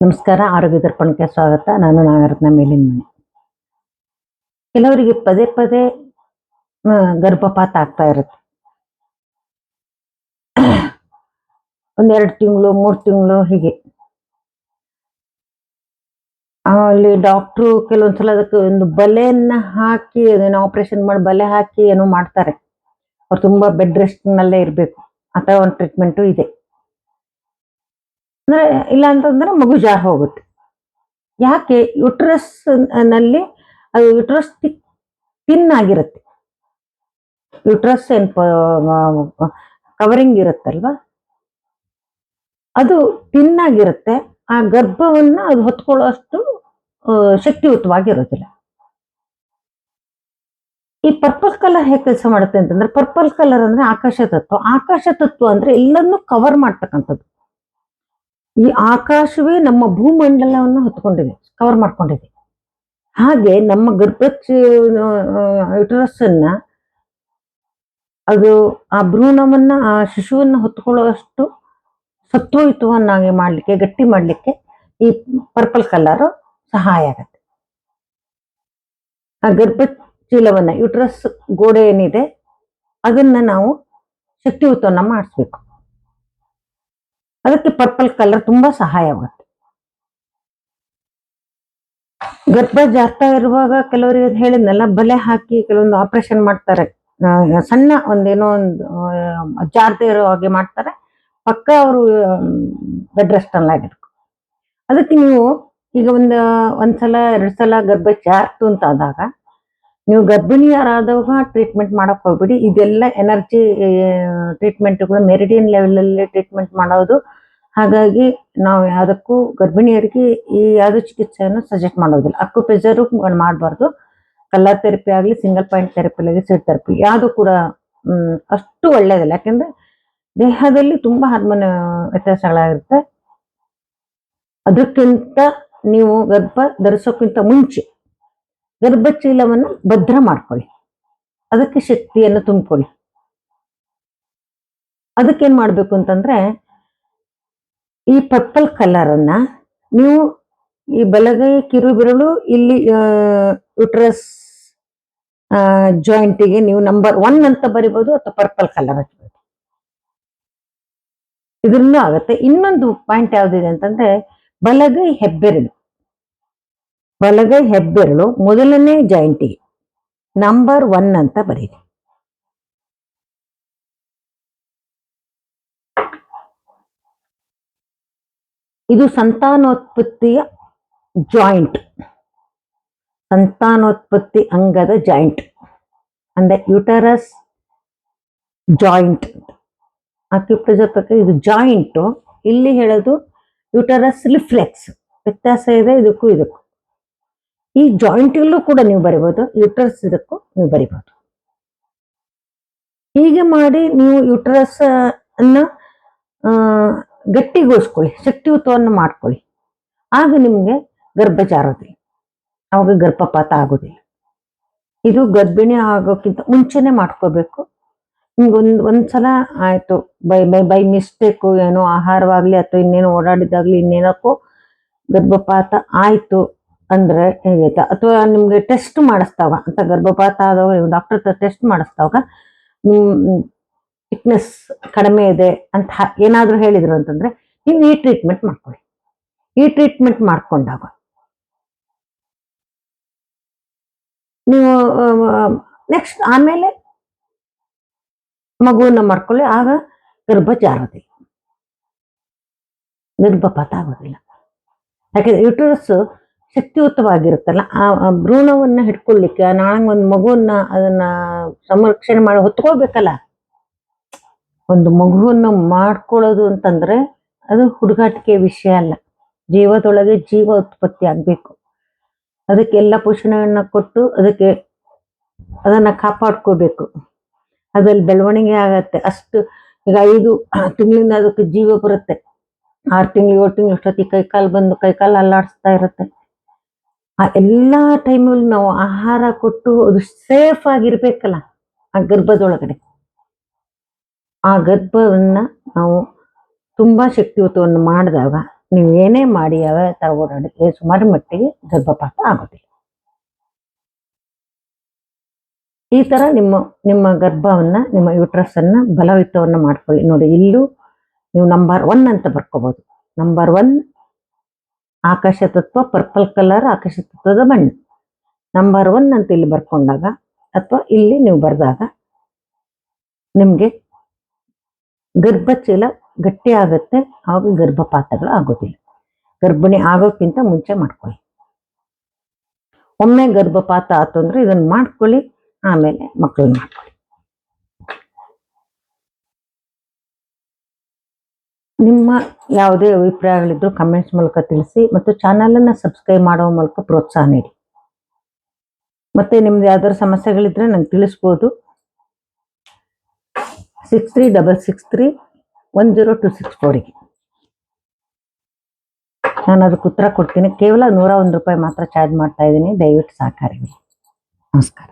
ನಮಸ್ಕಾರ. ಆರೋಗ್ಯ ದರ್ಪಣಕ್ಕೆ ಸ್ವಾಗತ. ನಾನು ನಾಗರತ್ನ ಮೇಲಿನ ಮನೆ. ಕೆಲವರಿಗೆ ಪದೇ ಪದೇ ಗರ್ಭಪಾತ ಆಗ್ತಾ ಇರುತ್ತೆ. 1-2 ತಿಂಗಳು 3 ತಿಂಗಳು ಹೀಗೆ. ಅಲ್ಲಿ ಡಾಕ್ಟ್ರು ಕೆಲವೊಂದ್ಸಲ ಅದಕ್ಕೆ ಒಂದು ಬಲೆಯನ್ನ ಹಾಕಿ ಅದನ್ನ ಆಪರೇಷನ್ ಮಾಡಿ ಬಲೆ ಹಾಕಿ ಏನೋ ಮಾಡ್ತಾರೆ. ಅವ್ರು ತುಂಬಾ ಬೆಡ್ ರೆಸ್ಟ್ ನಲ್ಲೇ ಇರಬೇಕು. ಅಥವಾ ಒಂದು ಟ್ರೀಟ್ಮೆಂಟು ಇದೆ. ಅಂದ್ರೆ ಇಲ್ಲ ಅಂತಂದ್ರೆ ಮಗು ಜಾರ್ ಹೋಗುತ್ತೆ. ಯಾಕೆ? ಯುಟ್ರಸ್ ನಲ್ಲಿ ಅದು ಯುಟ್ರಸ್ ತಿನ್ ಆಗಿರುತ್ತೆ. ಯುಟ್ರಸ್ ಏನ್ ಕವರಿಂಗ್ ಇರುತ್ತಲ್ವಾ, ಅದು ತಿನ್ ಆಗಿರುತ್ತೆ. ಆ ಗರ್ಭವನ್ನ ಅದು ಹೊತ್ಕೊಳ್ಳೋಷ್ಟು ಶಕ್ತಿಯುತವಾಗಿರೋದಿಲ್ಲ. ಈ ಪರ್ಪಲ್ ಕಲರ್ ಹೇಗೆ ಕೆಲಸ ಮಾಡುತ್ತೆ ಅಂತಂದ್ರೆ, ಪರ್ಪಲ್ ಕಲರ್ ಅಂದ್ರೆ ಆಕಾಶ ತತ್ವ. ಆಕಾಶ ತತ್ವ ಅಂದ್ರೆ ಎಲ್ಲನ್ನೂ ಕವರ್ ಮಾಡ್ತಕ್ಕಂಥದ್ದು. ಈ ಆಕಾಶವೇ ನಮ್ಮ ಭೂಮಂಡಲವನ್ನು ಹೊತ್ಕೊಂಡಿದೆ, ಕವರ್ ಮಾಡ್ಕೊಂಡಿದೆ. ಹಾಗೆ ನಮ್ಮ ಯುಟರಸ್ ಅನ್ನ ಅದು ಆ ಭ್ರೂಣವನ್ನ ಆ ಶಿಶುವನ್ನ ಹೊತ್ಕೊಳ್ಳುವಷ್ಟು ಸತ್ವಯುತವನ್ನಾಗಿ ಮಾಡ್ಲಿಕ್ಕೆ, ಗಟ್ಟಿ ಮಾಡ್ಲಿಕ್ಕೆ ಈ ಪರ್ಪಲ್ ಕಲರ್ ಸಹಾಯ ಆಗತ್ತೆ. ಆ ಗರ್ಭಚೀಲವನ್ನ, ಯುಟರಸ್ ಗೋಡೆ ಏನಿದೆ ಅದನ್ನ ನಾವು ಶಕ್ತಿಯುತವನ್ನ ಮಾಡಿಸ್ಬೇಕು. ಅದಕ್ಕೆ ಪರ್ಪಲ್ ಕಲರ್ ತುಂಬಾ ಸಹಾಯವಾಗುತ್ತೆ. ಗರ್ಭ ಜಾರ್ತಾ ಇರುವಾಗ ಕೆಲವರಿಗೆ ಹೇಳಿದ್ನಲ್ಲ, ಬಲೆ ಹಾಕಿ ಕೆಲವೊಂದು ಆಪರೇಷನ್ ಮಾಡ್ತಾರೆ. ಸಣ್ಣ ಒಂದೇನೋ ಒಂದು ಜಾರದೆ ಇರೋ ಹಾಗೆ ಮಾಡ್ತಾರೆ. ಪಕ್ಕ ಅವರು ಬೆಡ್ ರೆಸ್ಟ್ ಅಲ್ಲಾಗಿರ್ಬೇಕು. ಅದಕ್ಕೆ ನೀವು ಈಗ ಒಂದ್ಸಲ 2 ಸಲ ಗರ್ಭ ಜಾರ್ತು ಅಂತ ಆದಾಗ ನೀವು ಗರ್ಭಿಣಿಯರಾದವಾಗ ಟ್ರೀಟ್ಮೆಂಟ್ ಮಾಡಕ್ ಹೋಗ್ಬಿಡಿ. ಇದೆಲ್ಲ ಎನರ್ಜಿ ಟ್ರೀಟ್ಮೆಂಟ್ಗಳು ಮೆರಿಡಿಯನ್ ಲೆವೆಲ್ ಅಲ್ಲಿ ಟ್ರೀಟ್ಮೆಂಟ್ ಮಾಡೋದು. ಹಾಗಾಗಿ ನಾವು ಯಾವುದಕ್ಕೂ ಗರ್ಭಿಣಿಯರಿಗೆ ಈ ಯಾವ್ದು ಚಿಕಿತ್ಸೆಯನ್ನು ಸಜೆಸ್ಟ್ ಮಾಡೋದಿಲ್ಲ. ಅಕ್ಯುಪ್ರೆಷರು ಮಾಡಬಾರ್ದು. ಕಲರ್ ಥೆರಪಿ ಆಗಲಿ, ಸಿಂಗಲ್ ಪಾಯಿಂಟ್ ಥೆರಪಿ ಆಗಲಿ, ಸೀಡ್ ಥೆರಪಿ ಯಾವುದು ಕೂಡ ಅಷ್ಟು ಒಳ್ಳೇದಿಲ್ಲ. ಯಾಕೆಂದ್ರೆ ದೇಹದಲ್ಲಿ ತುಂಬಾ ಹಾರ್ಮೋನ್ ವ್ಯತ್ಯಾಸಗಳಾಗಿರುತ್ತೆ. ಅದಕ್ಕಿಂತ ನೀವು ಗರ್ಭ ಧರಿಸೋಕ್ಕಿಂತ ಮುಂಚೆ ಗರ್ಭಚೀಲವನ್ನು ಭದ್ರ ಮಾಡ್ಕೊಳ್ಳಿ, ಅದಕ್ಕೆ ಶಕ್ತಿಯನ್ನು ತುಂಬಿಕೊಳ್ಳಿ. ಅದಕ್ಕೇನ್ ಮಾಡ್ಬೇಕು ಅಂತಂದ್ರೆ, ಈ ಪರ್ಪಲ್ ಕಲರ್ ಅನ್ನ ನೀವು ಈ ಬಲಗೈ ಕಿರುಬೆರಳು ಇಲ್ಲಿ ಯುಟ್ರಸ್ ಜಾಯಿಂಟಿಗೆ ನೀವು ನಂಬರ್ 1 ಅಂತ ಬರಿಬಹುದು, ಅಥವಾ ಪರ್ಪಲ್ ಕಲರ್ ಹಚ್ಬೋದು. ಇದರಿಂದ ಆಗತ್ತೆ. ಇನ್ನೊಂದು ಪಾಯಿಂಟ್ ಯಾವ್ದಿದೆ ಅಂತಂದ್ರೆ, ಬಲಗೈ ಹೆಬ್ಬೆರಳು ಮೊದಲನೇ ಜಾಯಿಂಟಿಗೆ ನಂಬರ್ 1 ಅಂತ ಬರೀರಿ. ಇದು ಸಂತಾನೋತ್ಪತ್ತಿಯ ಜಾಯಿಂಟ್, ಸಂತಾನೋತ್ಪತ್ತಿ ಅಂಗದ ಜಾಯಿಂಟ್ ಅಂದ್ರೆ ಯುಟರಸ್ ಜಾಯಿಂಟ್. ಅಕ್ಯುಪ್ರೆಷರ್ ಪ್ರಕಾರ ಇದು ಜಾಯಿಂಟ್. ಇಲ್ಲಿ ಹೇಳೋದು ಯುಟರಸ್ ರಿಫ್ಲೆಕ್ಸ್. ವ್ಯತ್ಯಾಸ ಇದೆ ಇದಕ್ಕೂ ಇದಕ್ಕೂ. ಈ ಜಾಯಿಂಟ್ಗಳಲ್ಲೂ ಕೂಡ ನೀವು ಬರಿಬಹುದು, ಯುಟರಸ್ ಇದಕ್ಕೂ ನೀವು ಬರಿಬಹುದು. ಹೀಗೆ ಮಾಡಿ ನೀವು ಯುಟರಸ್ ಅನ್ನ ಗಟ್ಟಿಗೊಳಿಸ್ಕೊಳ್ಳಿ, ಶಕ್ತಿಯುತವನ್ನು ಮಾಡ್ಕೊಳ್ಳಿ. ಆಗ ನಿಮ್ಗೆ ಗರ್ಭ ಜಾರೋದಿಲ್ಲ, ಅವಾಗ ಗರ್ಭಪಾತ ಆಗೋದಿಲ್ಲ. ಇದು ಗರ್ಭಿಣಿ ಆಗೋಕ್ಕಿಂತ ಮುಂಚೆನೆ ಮಾಡ್ಕೋಬೇಕು. ನಿಮ್ಗೆ ಒಂದ್ಸಲ ಆಯ್ತು ಬೈ ಮಿಸ್ಟೇಕು, ಏನೋ ಆಹಾರವಾಗ್ಲಿ ಅಥವಾ ಇನ್ನೇನೋ ಓಡಾಡಿದಾಗ್ಲಿ ಇನ್ನೇನಕ್ಕೋ ಗರ್ಭಪಾತ ಆಯ್ತು ಅಂದ್ರೆ ಹೇಗೈತಾ, ಅಥವಾ ನಿಮ್ಗೆ ಟೆಸ್ಟ್ ಮಾಡಿಸ್ತಾವಾಗ ಅಂತ ಗರ್ಭಪಾತ ಆದವಾಗ ಡಾಕ್ಟರ್ ಟೆಸ್ಟ್ ಮಾಡಿಸ್ತಾವಾಗ ಥಿಕ್ನೆಸ್ ಕಡಿಮೆ ಇದೆ ಅಂತ ಏನಾದ್ರೂ ಹೇಳಿದ್ರು ಅಂತಂದ್ರೆ ನೀವು ಈ ಟ್ರೀಟ್ಮೆಂಟ್ ಮಾಡ್ಕೊಳ್ಳಿ. ಈ ಟ್ರೀಟ್ಮೆಂಟ್ ಮಾಡ್ಕೊಂಡಾಗ ನೀವು ನೆಕ್ಸ್ಟ್ ಆಮೇಲೆ ಮಗುವನ್ನ ಮಾಡ್ಕೊಳ್ಳಿ. ಆಗ ಗರ್ಭ ಜಾರೋದಿಲ್ಲ, ಗರ್ಭಪಾತ ಆಗೋದಿಲ್ಲ. ಯಾಕಂದ್ರೆ ಯುಟರಸ್ ಶಕ್ತಿಯುತವಾಗಿರುತ್ತಲ್ಲ, ಆ ಭ್ರೂಣವನ್ನ ಹಿಡ್ಕೊಳ್ಲಿಕ್ಕೆ ನಾಳೆ ಒಂದು ಮಗುವನ್ನ ಅದನ್ನ ಸಂರಕ್ಷಣೆ ಮಾಡಿ ಹೊತ್ಕೋಬೇಕಲ್ಲ. ಒಂದು ಮಗುವನ್ನ ಮಾಡ್ಕೊಳ್ಳೋದು ಅಂತಂದ್ರೆ ಅದು ಹುಡುಗಾಟಿಕೆ ವಿಷಯ ಅಲ್ಲ. ಜೀವದೊಳಗೆ ಜೀವ ಉತ್ಪತ್ತಿ ಆಗ್ಬೇಕು. ಅದಕ್ಕೆಲ್ಲ ಪೋಷಣೆಯನ್ನ ಕೊಟ್ಟು ಅದನ್ನ ಕಾಪಾಡ್ಕೋಬೇಕು. ಅದ್ರಲ್ಲಿ ಬೆಳವಣಿಗೆ ಆಗತ್ತೆ. ಅಷ್ಟು ಈಗ 5 ತಿಂಗಳಿಂದ ಅದಕ್ಕೆ ಜೀವ ಬರುತ್ತೆ. 6 ತಿಂಗಳು 7 ತಿಂಗಳು ಅಷ್ಟೊತ್ತಿಗೆ ಕೈಕಾಲು ಅಲ್ಲಾಡಿಸ್ತಾ ಇರುತ್ತೆ. ಆ ಎಲ್ಲಾ ಟೈಮಲ್ಲಿ ನಾವು ಆಹಾರ ಕೊಟ್ಟು ಅದು ಸೇಫ್ ಆಗಿರ್ಬೇಕಲ್ಲ ಆ ಗರ್ಭದೊಳಗಡೆ. ಆ ಗರ್ಭವನ್ನ ನಾವು ತುಂಬಾ ಶಕ್ತಿಯುತವನ್ನು ಮಾಡಿದಾಗ ನೀವು ಏನೇ ಮಾಡಿ ಯಾವ ತರ ಓಡಾಡಿದ್ರೆ ಸುಮಾರು ಮಟ್ಟಿಗೆ ಗರ್ಭಪಾತ ಆಗೋದಿಲ್ಲ. ಈ ತರ ನಿಮ್ಮ ಗರ್ಭವನ್ನ, ನಿಮ್ಮ ಯೂಟ್ರಸ್ ಅನ್ನ ಬಲಯುತವನ್ನ ಮಾಡ್ಕೊಳ್ಳಿ. ನೋಡಿ, ಇಲ್ಲೂ ನೀವು ನಂಬರ್ 1 ಅಂತ ಬರ್ಕೋಬಹುದು. ನಂಬರ್ 1 ಆಕಾಶ ತತ್ವ, ಪರ್ಪಲ್ ಕಲರ್ ಆಕಾಶ ತತ್ವದ ಬಣ್ಣ. ನಂಬರ್ 1 ಅಂತ ಇಲ್ಲಿ ಬರ್ಕೊಂಡಾಗ ಅಥವಾ ಇಲ್ಲಿ ನೀವು ಬರೆದಾಗ ನಿಮ್ಗೆ ಗರ್ಭಚೀಲ ಗಟ್ಟಿ ಆಗುತ್ತೆ, ಆಗ ಗರ್ಭಪಾತಗಳು ಆಗೋದಿಲ್ಲ. ಗರ್ಭಿಣಿ ಆಗೋಕ್ಕಿಂತ ಮುಂಚೆ ಮಾಡ್ಕೊಳ್ಳಿ. ಒಮ್ಮೆ ಗರ್ಭಪಾತ ಆಯ್ತು ಅಂದ್ರೆ ಇದನ್ನ ಮಾಡ್ಕೊಳ್ಳಿ, ಆಮೇಲೆ ಮಕ್ಕಳನ್ನ ಮಾಡ್ಕೊಳ್ಳಿ. ನಿಮ್ಮ ಯಾವುದೇ ಅಭಿಪ್ರಾಯಗಳಿದ್ರು ಕಮೆಂಟ್ಸ್ ಮೂಲಕ ತಿಳಿಸಿ ಮತ್ತು ಚಾನಲ್ ಅನ್ನ ಸಬ್ಸ್ಕ್ರೈಬ್ ಮಾಡುವ ಮೂಲಕ ಪ್ರೋತ್ಸಾಹ ನೀಡಿ. ಮತ್ತೆ ನಿಮ್ದು ಯಾವ್ದಾದ್ರು ಸಮಸ್ಯೆಗಳಿದ್ರೆ ನಂಗೆ ತಿಳಿಸ್ಬೋದು. 6366310264ಗೆ ನಾನು ಅದಕ್ಕೆ ಉತ್ತರ ಕೊಡ್ತೀನಿ. ಕೇವಲ 101 ರೂಪಾಯಿ ಮಾತ್ರ ಚಾರ್ಜ್ ಮಾಡ್ತಾ ಇದ್ದೀನಿ. ದಯವಿಟ್ಟು ಸಹಕಾರಿ. ನಮಸ್ಕಾರ.